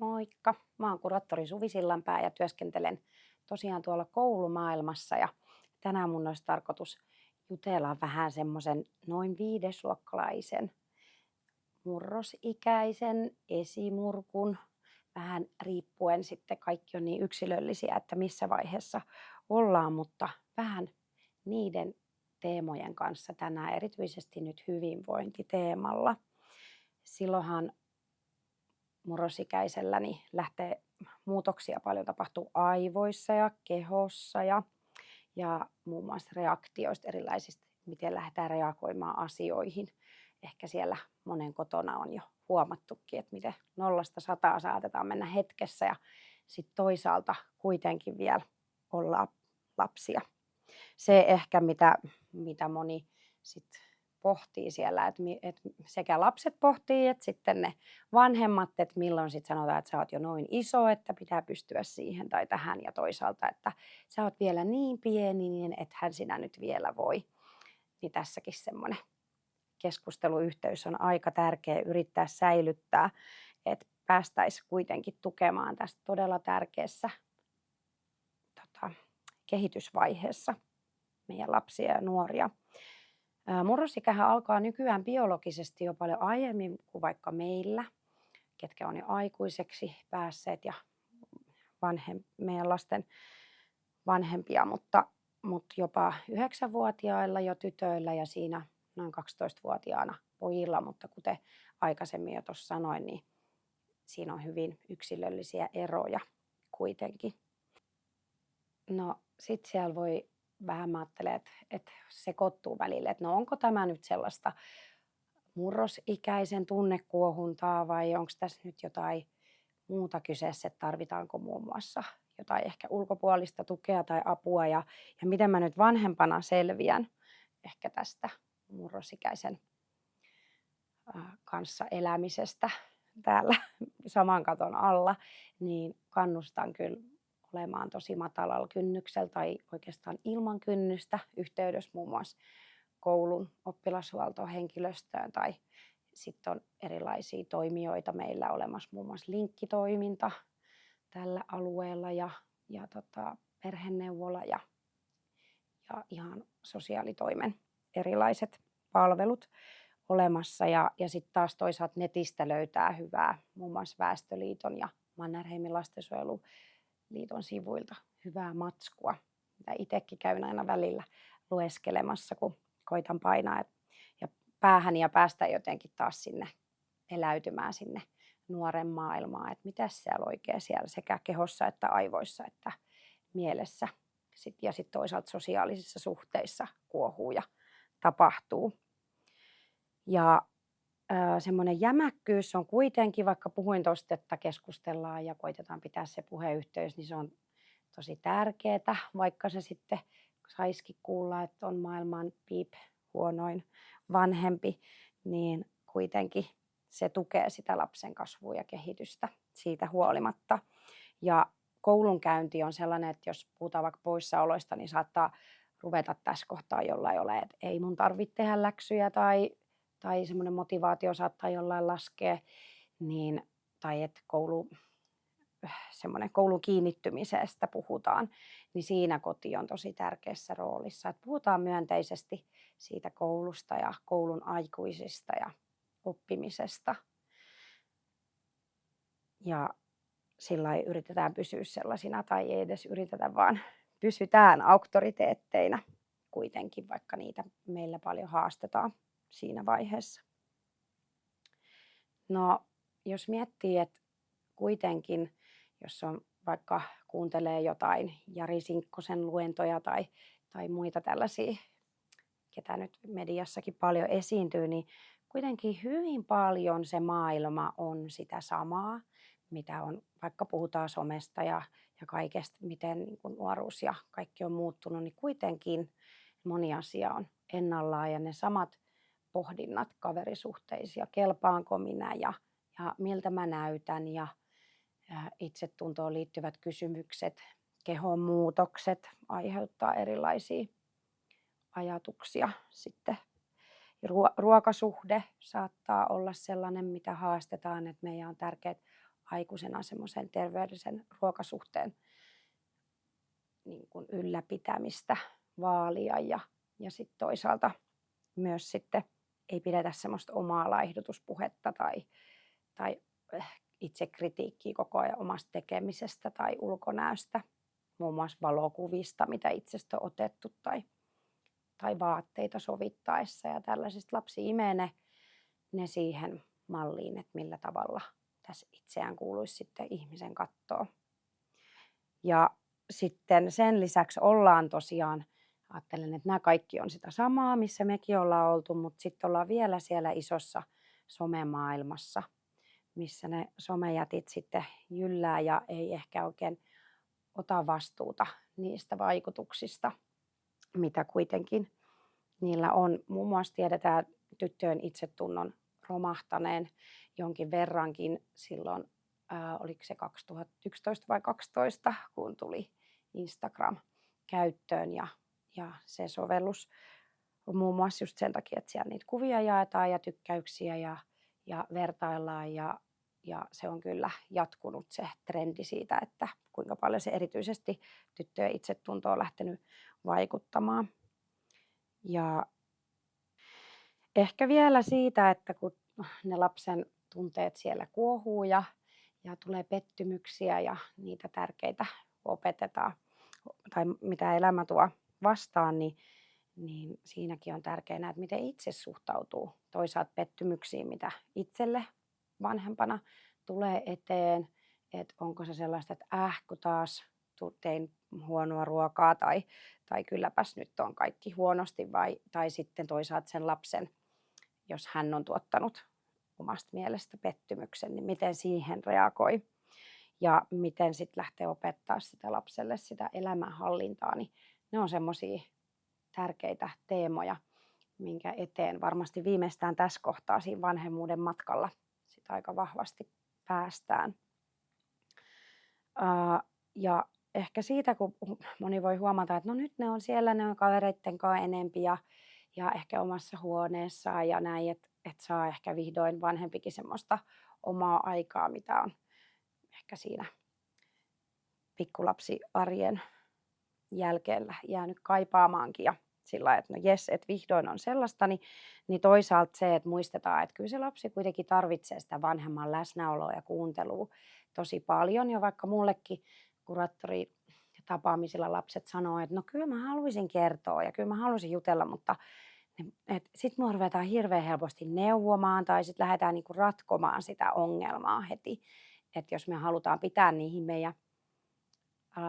Moikka! Mä oon kuraattori Suvi Sillanpää ja työskentelen tosiaan tuolla koulumaailmassa. Ja tänään mun olisi tarkoitus jutella vähän semmoisen noin viidesluokkalaisen murrosikäisen esimurkun. Vähän riippuen sitten, kaikki on niin yksilöllisiä, että missä vaiheessa ollaan, mutta vähän niiden teemojen kanssa tänään, erityisesti nyt hyvinvointiteemalla. Silloinhan murrosikäisellä niin lähtee muutoksia paljon, tapahtuu aivoissa ja kehossa ja muun muassa reaktioista erilaisista, miten lähdetään reagoimaan asioihin. Ehkä siellä monen kotona on jo huomattukin, että miten 0–100 saatetaan mennä hetkessä ja sitten toisaalta kuitenkin vielä olla lapsia. Se ehkä, mitä moni sitten pohtii siellä, että sekä lapset pohtii, että sitten ne vanhemmat, että milloin sitten sanotaan, että sä oot jo noin iso, että pitää pystyä siihen tai tähän, ja toisaalta, että sä oot vielä niin pieni, niin ethän sinä nyt vielä voi. Niin tässäkin semmoinen keskusteluyhteys on aika tärkeä yrittää säilyttää, että päästäisiin kuitenkin tukemaan tästä todella tärkeässä kehitysvaiheessa meidän lapsia ja nuoria. Murrosikähän alkaa nykyään biologisesti jo paljon aiemmin kuin vaikka meillä, ketkä on jo aikuiseksi päässeet ja meidän lasten vanhempia, mutta jopa 9-vuotiailla jo tytöillä ja siinä noin 12-vuotiaana pojilla, mutta kuten aikaisemmin jo tuossa sanoin, niin siinä on hyvin yksilöllisiä eroja kuitenkin. No sitten siellä voi vähän, mä ajattelen, että sekoittuu välillä, että no onko tämä nyt sellaista murrosikäisen tunnekuohuntaa vai onko tässä nyt jotain muuta kyseessä, että tarvitaanko muun muassa jotain ehkä ulkopuolista tukea tai apua ja miten mä nyt vanhempana selviän ehkä tästä murrosikäisen kanssa elämisestä täällä saman katon alla, niin kannustan kyllä olemaan tosi matalalla kynnyksellä tai oikeastaan ilman kynnystä yhteydessä muun muassa koulun oppilashuoltohenkilöstöön, tai sitten on erilaisia toimijoita meillä olemassa, muun muassa linkkitoiminta tällä alueella ja perheneuvola ja ihan sosiaalitoimen erilaiset palvelut olemassa. Ja sitten taas toisaalta netistä löytää hyvää, muun muassa Väestöliiton ja Mannerheimin lastensuojeluliiton sivuilta hyvää matskua, mitä itsekin käyn aina välillä lueskelemassa, kun koitan painaa ja päähän ja päästä jotenkin taas sinne eläytymään sinne nuoren maailmaan, että mitä siellä oikein siellä sekä kehossa että aivoissa että mielessä ja sitten toisaalta sosiaalisissa suhteissa kuohuu ja tapahtuu. Ja semmoinen jämäkkyys on kuitenkin, vaikka puhuin tuosta, että keskustellaan ja koitetaan pitää se puheyhteys, niin se on tosi tärkeää, vaikka se sitten saisikin kuulla, että on maailman huonoin vanhempi, niin kuitenkin se tukee sitä lapsen kasvua ja kehitystä siitä huolimatta. Ja koulunkäynti on sellainen, että jos puhutaan vaikka poissaoloista, niin saattaa ruveta tässä kohtaa jollain ole, että ei mun tarvitse tehdä läksyjä tai semmoinen motivaatio saattaa jollain laskea, niin, tai että semmoinen koulun kiinnittymisestä puhutaan, niin siinä koti on tosi tärkeässä roolissa. Että puhutaan myönteisesti siitä koulusta ja koulun aikuisista ja oppimisesta. Ja sillä lailla yritetään pysyä sellaisina, tai ei edes yritetä, vaan pysytään auktoriteetteina kuitenkin, vaikka niitä meillä paljon haastetaan siinä vaiheessa. No, jos miettii, että kuitenkin, jos on vaikka kuuntelee jotain Jari Sinkkosen luentoja tai muita tällaisia, ketä nyt mediassakin paljon esiintyy, niin kuitenkin hyvin paljon se maailma on sitä samaa, mitä on, vaikka puhutaan somesta ja kaikesta, miten niin kuin nuoruus ja kaikki on muuttunut, niin kuitenkin moni asia on ennallaan ja ne samat pohdinnat kaverisuhteisia, kelpaanko minä ja miltä mä näytän ja itsetuntoon liittyvät kysymykset, kehon muutokset aiheuttaa erilaisia ajatuksia sitten. Ruokasuhde saattaa olla sellainen, mitä haastetaan, että meidän on tärkeää aikuisena semmoisen terveellisen ruokasuhteen niin kuin ylläpitämistä vaalia ja sitten toisaalta myös sitten ei pidetä semmoista omaa laihdutuspuhetta tai itse kritiikkiä koko ajan omasta tekemisestä tai ulkonäöstä, muun muassa valokuvista, mitä itsestä on otettu tai vaatteita sovittaessa ja tällaisista. Lapsi imee ne siihen malliin, että millä tavalla tässä itseään kuuluisi sitten ihmisen katsoa. Ja sitten sen lisäksi ollaan tosiaan, ajattelen, että nämä kaikki on sitä samaa, missä mekin ollaan oltu, mutta sitten ollaan vielä siellä isossa somemaailmassa, missä ne somejätit sitten jyllää ja ei ehkä oikein ota vastuuta niistä vaikutuksista, mitä kuitenkin niillä on. Muun muassa tiedetään tyttöjen itsetunnon romahtaneen jonkin verrankin silloin, oliko se 2011 vai 2012, kun tuli Instagram käyttöön ja se sovellus on muun muassa just sen takia, että siellä niitä kuvia jaetaan ja tykkäyksiä ja vertaillaan ja se on kyllä jatkunut se trendi siitä, että kuinka paljon se erityisesti tyttöjen itsetuntoon on lähtenyt vaikuttamaan. Ja ehkä vielä siitä, että kun ne lapsen tunteet siellä kuohuu ja tulee pettymyksiä ja niitä tärkeitä opetetaan tai mitä elämä tuo vastaan, niin siinäkin on tärkeää, että miten itse suhtautuu toisaalta pettymyksiin, mitä itselle vanhempana tulee eteen, että onko se sellaista, että kun taas tein huonoa ruokaa tai kylläpäs nyt on kaikki huonosti tai sitten toisaalta sen lapsen, jos hän on tuottanut omasta mielestä pettymyksen, niin miten siihen reagoi ja miten sitten lähtee opettaa sitä lapselle sitä elämänhallintaa, niin ne on semmoisia tärkeitä teemoja, minkä eteen varmasti viimeistään tässä kohtaa siinä vanhemmuuden matkalla sit aika vahvasti päästään. Ja ehkä siitä, kun moni voi huomata, että no nyt ne on siellä, ne on kavereitten kanssa enempi ja ehkä omassa huoneessaan ja näin, että saa ehkä vihdoin vanhempikin semmoista omaa aikaa, mitä on ehkä siinä pikkulapsiarjen jälkeen jäänyt kaipaamaankin ja sillä lailla, että no jes, että vihdoin on sellaista, niin toisaalta se, että muistetaan, että kyllä se lapsi kuitenkin tarvitsee sitä vanhemman läsnäoloa ja kuuntelua tosi paljon. Ja vaikka mullekin kuraattoritapaamisilla lapset sanoo, että no kyllä mä haluaisin kertoa ja kyllä mä haluaisin jutella, mutta sitten me ruvetaan hirveän helposti neuvomaan tai sitten lähdetään niinku ratkomaan sitä ongelmaa heti. Että jos me halutaan pitää niihin meidän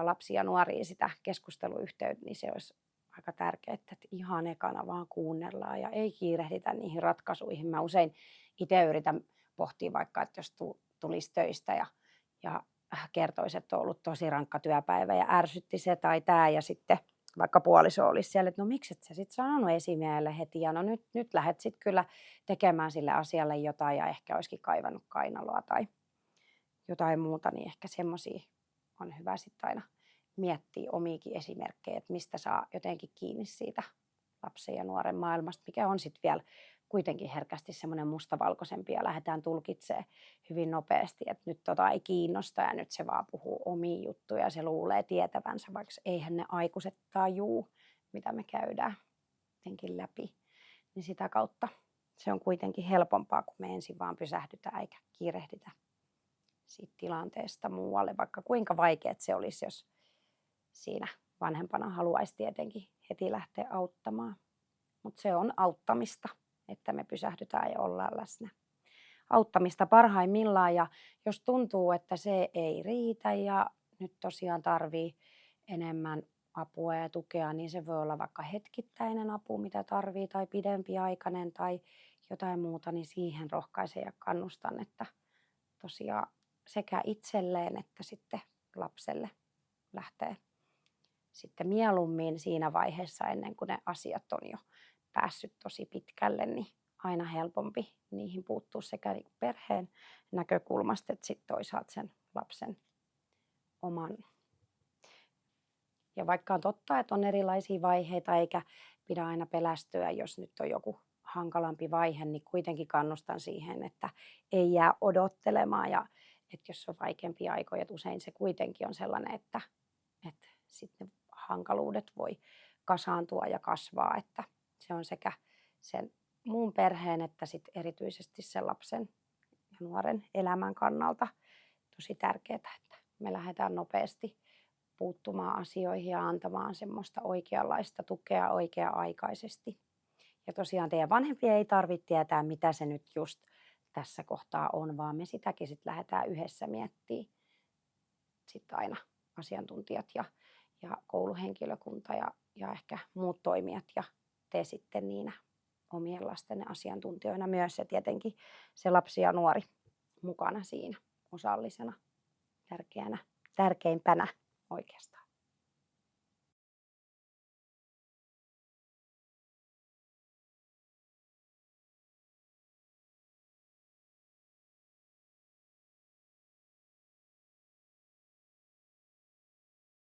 lapsia ja nuoria sitä keskusteluyhteyttä, niin se olisi aika tärkeää, että ihan ekana vaan kuunnellaan ja ei kiirehditä niihin ratkaisuihin. Mä usein itse yritän pohtia vaikka, että jos tulisi töistä ja kertoisi, että on ollut tosi rankka työpäivä ja ärsytti se tai tämä ja sitten vaikka puoliso olisi siellä, että no miksi et sä sitten sanonut esimiehelle heti ja no nyt lähdet sitten kyllä tekemään sille asialle jotain ja ehkä olisikin kaivannut kainaloa tai jotain muuta, niin ehkä semmoisia on hyvä sitten aina miettiä omiakin esimerkkejä, että mistä saa jotenkin kiinni siitä lapsen ja nuoren maailmasta, mikä on sitten vielä kuitenkin herkästi semmoinen mustavalkoisempi ja lähdetään tulkitsemaan hyvin nopeasti, että nyt ei kiinnosta ja nyt se vaan puhuu omia juttuja ja se luulee tietävänsä, vaikka eihän ne aikuiset tajuu, mitä me käydään jotenkin läpi, niin sitä kautta se on kuitenkin helpompaa, kun me ensin vaan pysähdytään eikä kiirehditä siitä tilanteesta muualle, vaikka kuinka vaikeat se olisi, jos siinä vanhempana haluaisi tietenkin heti lähteä auttamaan. Mutta se on auttamista, että me pysähdytään ja ollaan läsnä. Auttamista parhaimmillaan ja jos tuntuu, että se ei riitä ja nyt tosiaan tarvii enemmän apua ja tukea, niin se voi olla vaikka hetkittäinen apu, mitä tarvii tai pidempiaikainen tai jotain muuta, niin siihen rohkaisen ja kannustan, että tosiaan sekä itselleen että sitten lapselle lähtee sitten mieluummin siinä vaiheessa ennen kuin ne asiat on jo päässyt tosi pitkälle, niin aina helpompi niihin puuttua sekä niin perheen näkökulmasta että sitten toisaalta sen lapsen oman. Ja vaikka on totta, että on erilaisia vaiheita eikä pidä aina pelästyä, jos nyt on joku hankalampi vaihe, niin kuitenkin kannustan siihen, että ei jää odottelemaan ja että jos on vaikeampia aikoja, että usein se kuitenkin on sellainen, että sitten ne hankaluudet voi kasaantua ja kasvaa, että se on sekä sen muun perheen että sit erityisesti sen lapsen ja nuoren elämän kannalta tosi tärkeää, että me lähdetään nopeasti puuttumaan asioihin ja antamaan semmoista oikeanlaista tukea oikea-aikaisesti. Ja tosiaan teidän vanhempien ei tarvitse tietää, mitä se nyt just tässä kohtaa on, vaan me sitäkin sitten lähdetään yhdessä miettimään sitten aina asiantuntijat ja kouluhenkilökunta ja ehkä muut toimijat ja te sitten niinä omien lasten asiantuntijoina myös ja tietenkin se lapsi ja nuori mukana siinä osallisena tärkeimpänä oikeastaan.